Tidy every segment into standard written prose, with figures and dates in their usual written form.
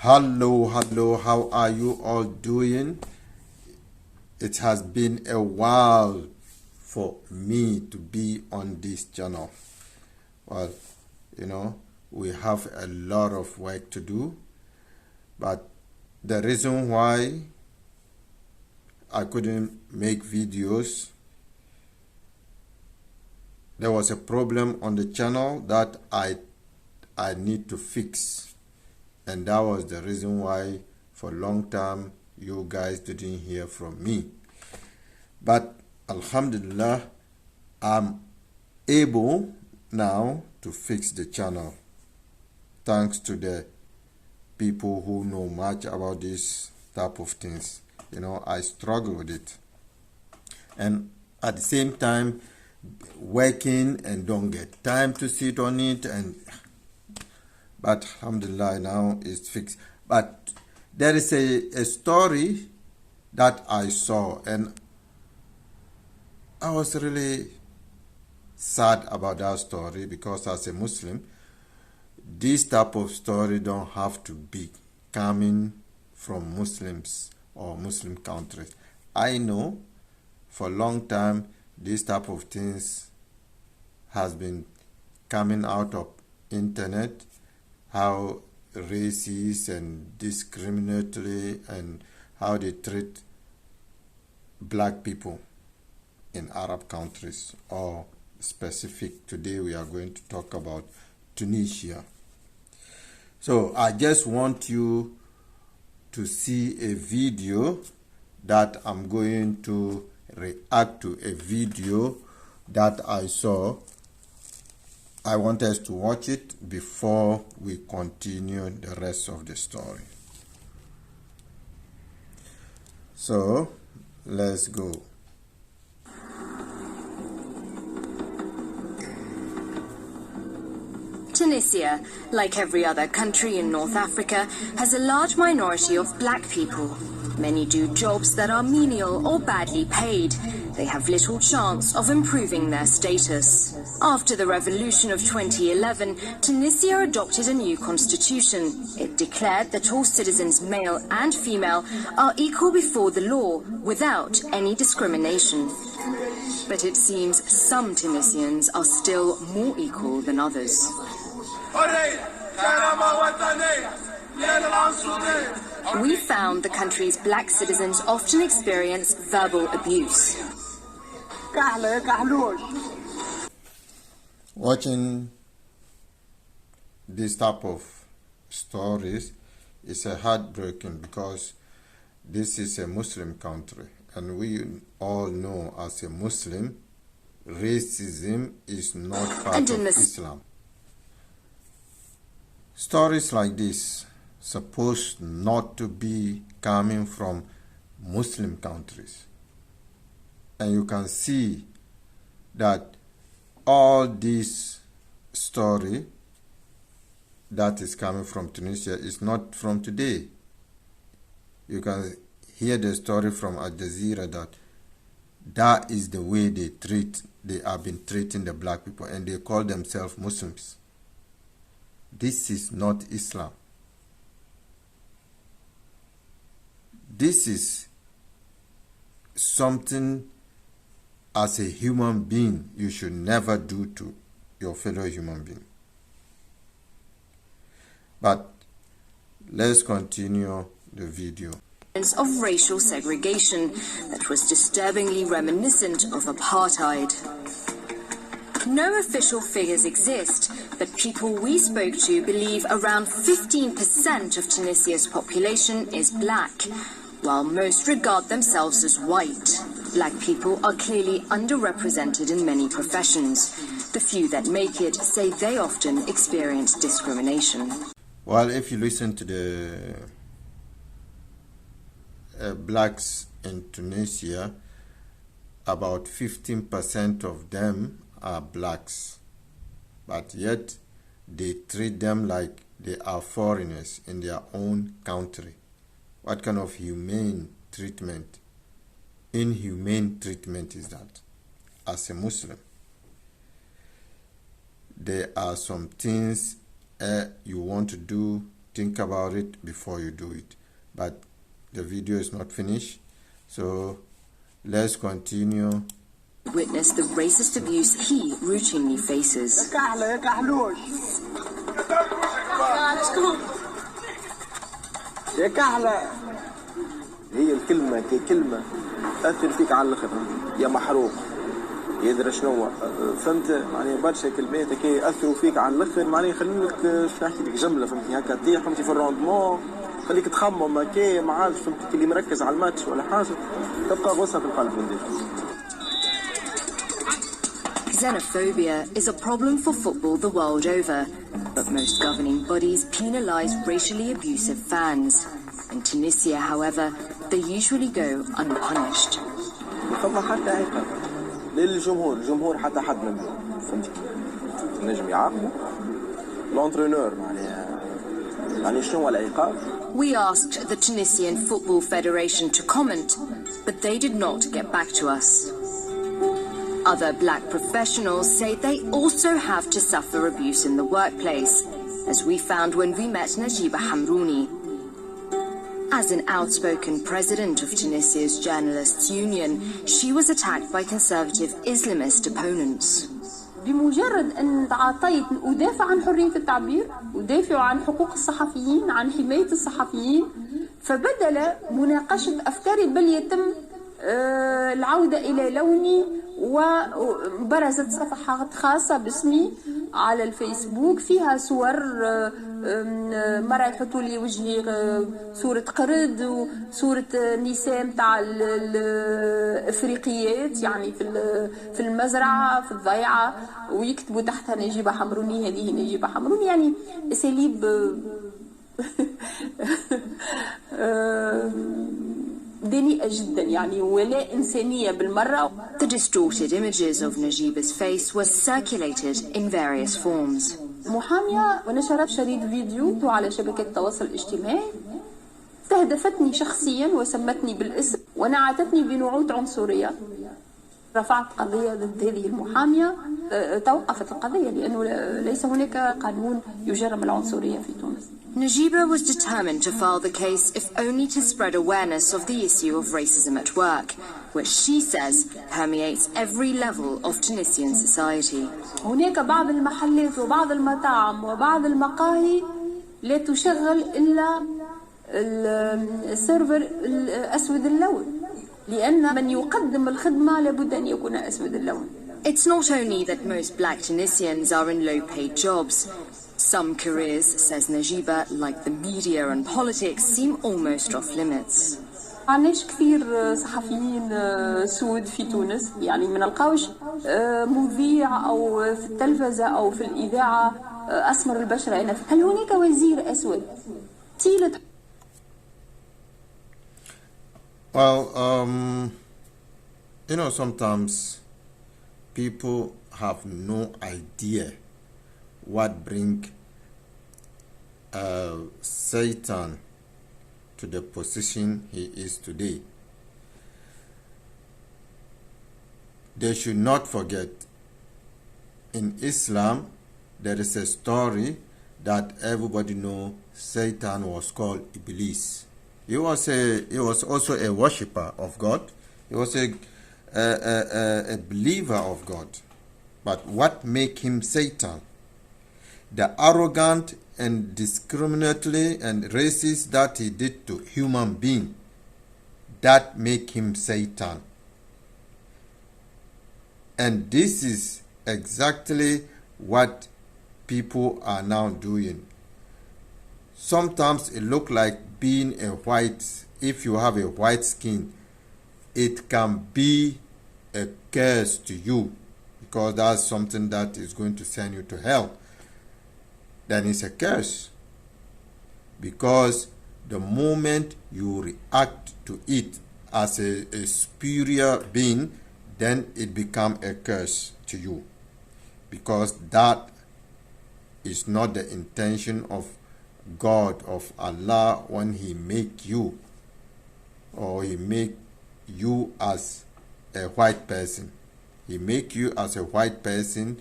Hello, how are you all doing? It has been a while for me to be on this channel. Well, we have a lot of work to do, but the reason why I couldn't make videos, there was a problem on the channel that I need to fix. And that was the reason why for a long time you guys didn't hear from me. But Alhamdulillah, I'm able now to fix the channel thanks to the people who know much about this type of things. I struggle with it, and at the same time working and don't get time to sit on it, but alhamdulillah now it's fixed. But there is a story that I saw, and I was really sad about that story, because as a Muslim, this type of story don't have to be coming from Muslims or Muslim countries. I know for a long time this type of things has been coming out of internet, how racist and discriminatory and how they treat black people in Arab countries, or specific. Today we are going to talk about Tunisia. So I just want you to see a video that I'm going to react to, a video that I saw. I want us to watch it before we continue the rest of the story. So let's go. Tunisia, like every other country in North Africa, has a large minority of black people. Many do jobs that are menial or badly paid. They have little chance of improving their status. After the revolution of 2011, Tunisia adopted a new constitution. It declared that all citizens, male and female, are equal before the law, without any discrimination. But it seems some Tunisians are still more equal than others. We found the country's black citizens often experience verbal abuse. Watching this type of stories is heartbreaking, because this is a Muslim country, and we all know as a Muslim, racism is not part of Islam. Stories like this supposed not to be coming from Muslim countries. And you can see that all this story that is coming from Tunisia is not from today. You can hear the story from Al Jazeera that is the way they have been treating the black people, and they call themselves Muslims. This is not Islam. This is something, as a human being, you should never do to your fellow human being. But let's continue the video. Of racial segregation that was disturbingly reminiscent of apartheid. No official figures exist, but people we spoke to believe around 15% of Tunisia's population is black, while most regard themselves as white. Black people are clearly underrepresented in many professions. The few that make it say they often experience discrimination. Well, if you listen to the blacks in Tunisia, about 15% of them are blacks, but yet they treat them like they are foreigners in their own country. What kind of inhumane treatment is that? As a Muslim, there are some things you want to do think about it before you do it. But the video is not finished, so let's continue. Witness the racist abuse he routinely faces. يا كحلة هي الكلمة كلمة تأثر فيك على الآخر يا محروق يدري شنو فهمت معني برشا كلمات كي أثروا فيك على الآخر معني يخلونك نحكي لك جملة فهمتني هكا تطيح فهمتي في الروندمون خليك تخمم هكا ما عادش فهمتي اللي مركز على الماتش ولا حاجة تبقى غصة في القلب من Xenophobia is a problem for football the world over, but most governing bodies penalize racially abusive fans. In Tunisia, however, they usually go unpunished. فما حتى عقاب للجمهور الجمهور حتى حد منهم فهمتي نجم يعاقبوا لونترينور يعني شنو العقاب. We asked the Tunisian Football Federation to comment, but they did not get back to us. Other black professionals say they also have to suffer abuse in the workplace, as we found when we met Najiba Hamrouni. As an outspoken president of Tunisia's Journalists Union, she was attacked by conservative Islamist opponents. بمجرد أن تعاطيت أدافع عن حرية التعبير أدافع عن حقوق الصحفيين عن حماية الصحفيين فبدل مناقشة أفكاري بل يتم العودة إلى لوني وبرزت صفحات خاصة باسمي على الفيسبوك فيها صور مرة يحطوا لي وجهي صورة قرد وصورة نساء متاع الافريقيات يعني في المزرعة في الضيعة ويكتبوا تحتها نجيبة حمروني هذه نجيبة حمروني يعني اساليب دنيئة جدا يعني ولا إنسانية بالمرة. The distorted images of Najiba's face were circulated in various forms. محامية ونشرت شريط فيديو على شبكة التواصل الاجتماعي استهدفتني شخصيا وسمتني بالاسم ونعتتني بنعوت عنصرية. رفعت قضية ضد هذه المحامية توقفت القضية لأنه ليس هناك قانون يجرم العنصرية في تونس. Najiba was determined to file the case if only to spread awareness of the issue of racism at work, which she says permeates every level of Tunisian society. هناك بعض المحلات وبعض المطاعم وبعض المقاهي لا تشغل إلا السيرفر الأسود اللون لأن من يقدم الخدمة لابد أن يكون أسود اللون. It's not only that most black Tunisians are in low-paid jobs. Some careers, says Najiba, like the media and politics, seem almost off limits. عندناش كثير صحفيين سود في تونس يعني ما نلقاوش مذيع أو في التلفزة أو في الإذاعة أسمر البشرة. هل هناك وزير أسود؟ طيلة. Well, sometimes people have no idea what bring Satan to the position he is today. They should not forget, in Islam, there is a story that everybody knows. Satan was called Iblis. He was also a worshipper of God. He was a believer of God. But what made him Satan? The arrogant and discriminatory and racist that he did to human being, that make him Satan. And this is exactly what people are now doing. Sometimes it looks like being a white, if you have a white skin, it can be a curse to you because that's something that is going to send you to hell. Then it's a curse because the moment you react to it as a superior being, then it becomes a curse to you because that is not the intention of God, of Allah, when he make you or he make you as a white person. He make you as a white person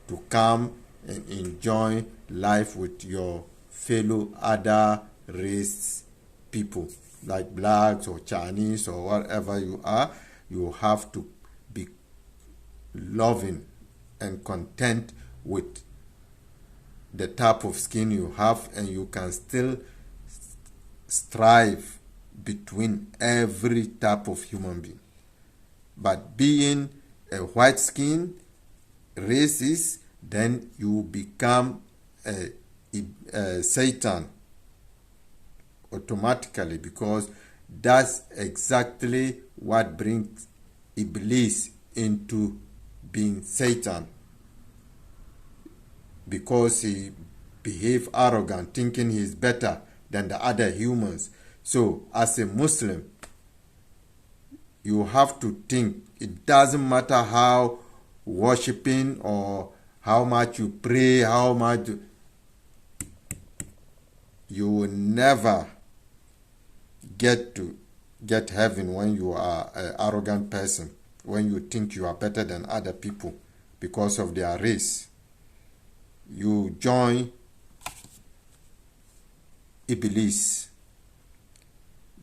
to come and enjoy life with your fellow other race people, like blacks or Chinese or whatever you are. You have to be loving and content with the type of skin you have, and you can still strive between every type of human being. But being a white skin racist, then you become a Satan automatically, because that's exactly what brings Iblis into being Satan, because he behave arrogant, thinking he's better than the other humans. So as a Muslim, you have to think, it doesn't matter how worshipping or how much you pray, how much you will never get heaven when you are an arrogant person, when you think you are better than other people because of their race. You join Iblis,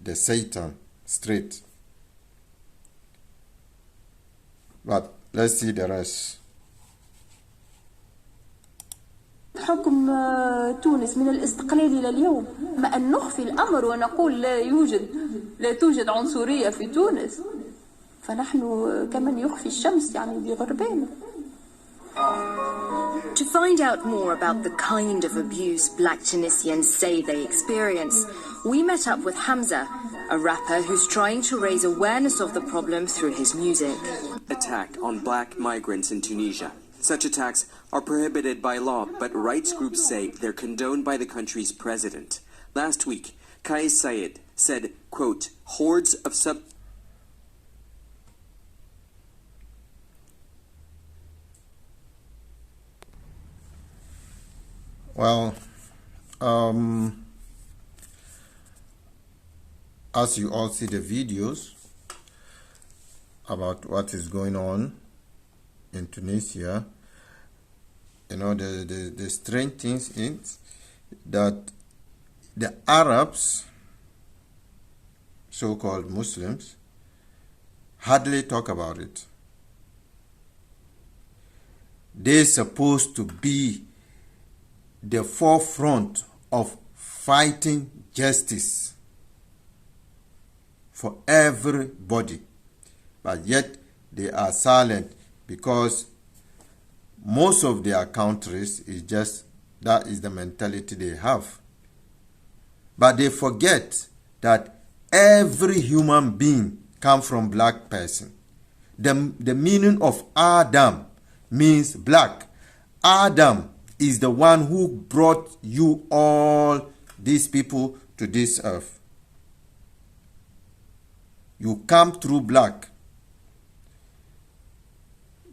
the Satan, straight. But let's see the rest. حكم تونس من الاستقلال إلى اليوم، ما أن نخفي الأمر ونقول لا توجد عنصرية في تونس، فنحن كمن يخفي الشمس يعني بغربال. To find out more about the kind of abuse Black Tunisians say they experience, we met up with Hamza, a rapper who's trying to raise awareness of the problem through his music. Attack on black migrants in Tunisia. Such attacks are prohibited by law, but rights groups say they're condoned by the country's president. Last week, Kais Saied said, quote, hordes of Well, as you all see the videos about what is going on in Tunisia, you know, the strange thing is that the Arabs, so-called Muslims, hardly talk about it. They're supposed to be the forefront of fighting justice for everybody, but yet they are silent, because most of their countries is just, that is the mentality they have. But they forget that every human being comes from black person. The meaning of Adam means black. Adam is the one who brought you all these people to this earth. You come through black.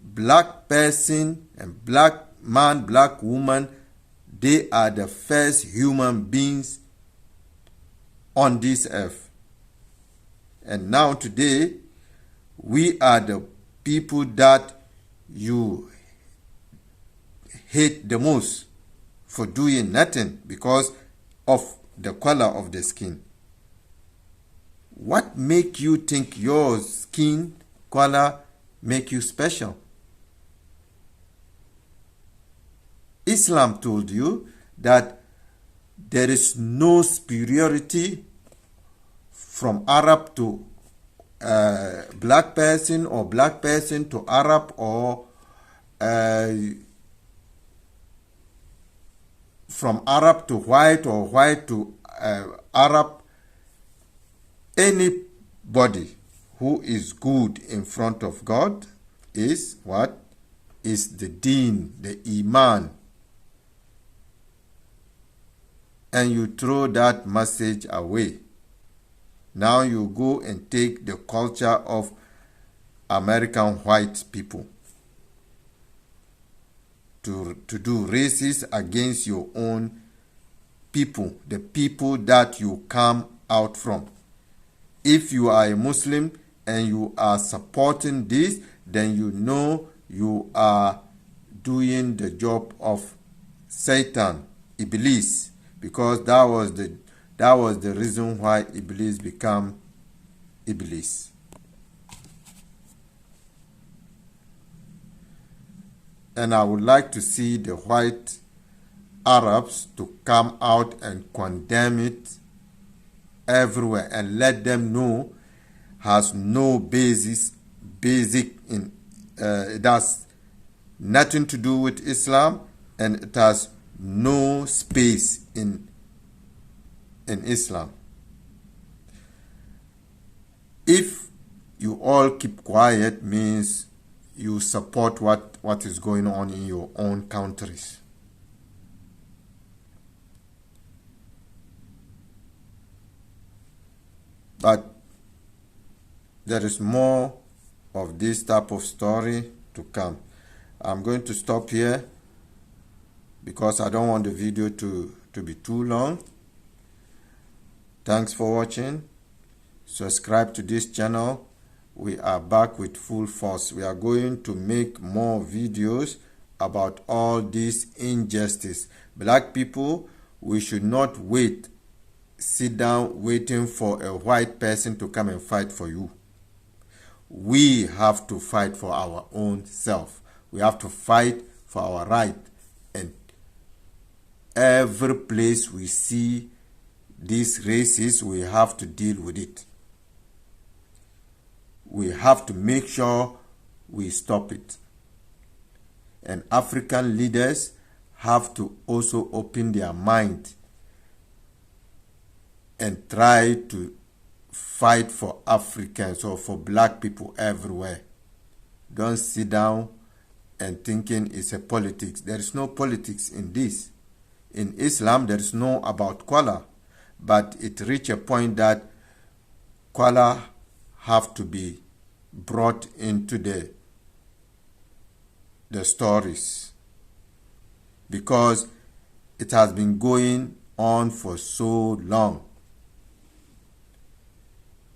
Black person and black man, black woman, they are the first human beings on this earth. And now today, we are the people that you hate the most for doing nothing because of the color of the skin. What make you think your skin color make you special? Islam told you that there is no superiority from Arab to black person, or black person to Arab, or from Arab to white, or white to Arab. Anybody who is good in front of God is what? Is the deen, the iman. And you throw that message away. Now you go and take the culture of American white people to do races against your own people, the people that you come out from. If you are a Muslim and you are supporting this, then you know you are doing the job of Satan, Iblis, because that was the reason why Iblis became Iblis. And I would like to see the white Arabs to come out and condemn it everywhere and let them know has no basic in it has nothing to do with Islam, and it has no space in Islam. If you all keep quiet, means you support what is going on in your own countries. But there is more of this type of story to come. I'm going to stop here because I don't want the video to be too long. Thanks for watching. Subscribe to this channel. We are back with full force. We are going to make more videos about all this injustice. Black people, we should not sit down waiting for a white person to come and fight for you. We have to fight for our own self. We have to fight for our right. And every place we see these races, we have to deal with it. We have to make sure we stop it. And African leaders have to also open their mind and try to fight for Africans or for black people everywhere. Don't sit down and thinking it's a politics. There is no politics in this. In Islam, there is no about Qala, but it reached a point that Qala have to be brought into the stories, because it has been going on for so long.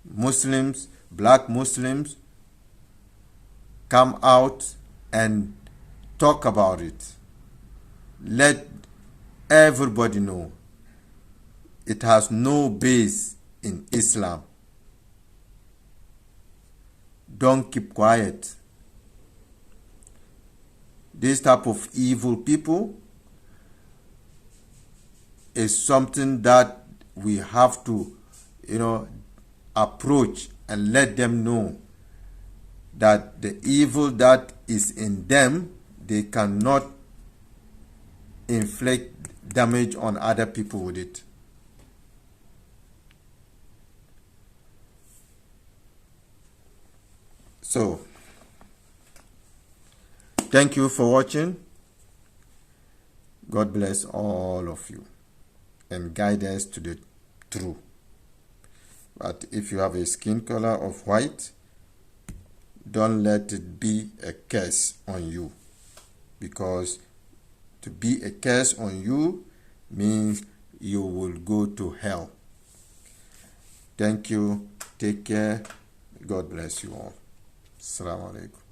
Muslims, black Muslims, come out and talk about it. Let everybody know it has no base in Islam. Don't keep quiet. This type of evil people is something that we have to, approach and let them know that the evil that is in them, they cannot inflict damage on other people with it. So, thank you for watching. God bless all of you and guide us to the truth. But if you have a skin color of white, don't let it be a curse on you, because to be a curse on you means you will go to hell. Thank you. Take care. God bless you all. Assalamu alaikum.